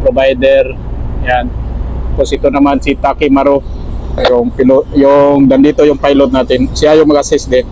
provider. Yan. Tapos ito naman si Taki Maro, yung nandito yung pilot natin. Siya yung mag-assist din.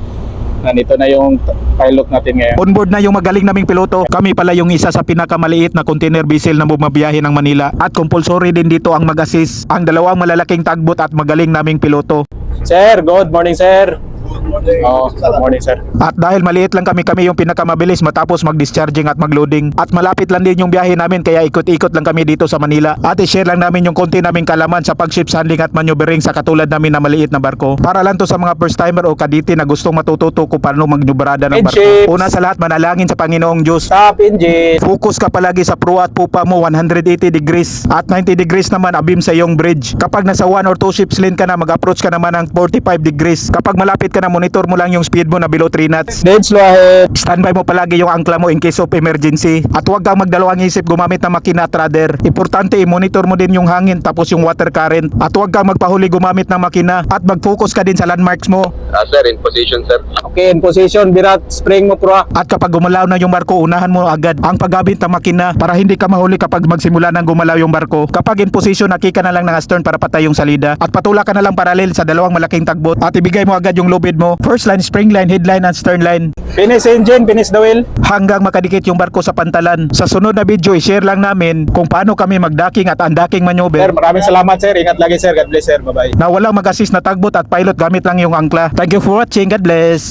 Nandito na yung pilot natin ngayon. Onboard na yung magaling naming piloto. Kami pala yung isa sa pinakamaliit na container vessel na bumabiyahe ng Manila. At compulsory din dito ang mag-assist. Ang dalawang malalaking tagbot at magaling naming piloto. Sir, good morning, sir. Good morning, sir. At dahil maliit lang kami yung pinakamabilis matapos mag-discharging at mag-loading. At malapit lang din yung biyahe namin kaya ikot-ikot lang kami dito sa Manila. At i-share lang namin yung konti naming kalaman sa pag-ships handling at maneuvering sa katulad namin na maliit na barko. Para lang to sa mga first timer o kaditi na gustong matututo kung paano magnubrada ng barko. Headships. Una sa lahat, manalangin sa Panginoong Diyos. Stop engine. Focus ka palagi sa pro at pupa mo 180 degrees at 90 degrees naman abim sa iyong bridge. Kapag nasa 1 or 2 ships lane ka na, mag-approach ka naman ng 45 degrees. Kapag malapit ka na, monitor mo lang yung speed mo na below 3 knots. Dead slow ahead. Standby mo palagi yung angkla mo in case of emergency. At huwag kang magdalawang isip gumamit ng makina at rudder. Importante, i-monitor mo din yung hangin tapos yung water current. At huwag kang magpahuli gumamit ng makina at mag-focus ka din sa landmarks mo. Sir, in position, sir. Okay, in position. Birat, spring mo, pro. At kapag gumalaw na yung barko, unahan mo agad ang paggamit ng makina para hindi ka mahuli kapag magsimula ng gumalaw yung barko. Kapag in position, nakika na lang ng astern para patay yung salida. At patula ka na lang paralel sa dalawang malaking tagbot. At ibigay mo agad yung lubid mo. First line, spring line, headline at stern line. Finish engine, finish the wheel. Hanggang makadikit yung barko sa pantalan. Sa sunod na video, i-share lang namin kung paano kami mag-docking at undocking maneuver. Sir, maraming salamat, sir. Ingat lagi, sir. God bless, sir. Bye-bye. Na walang mag-assist na tagbot at pilot gamit lang yung angkla. Thank you for watching. God bless.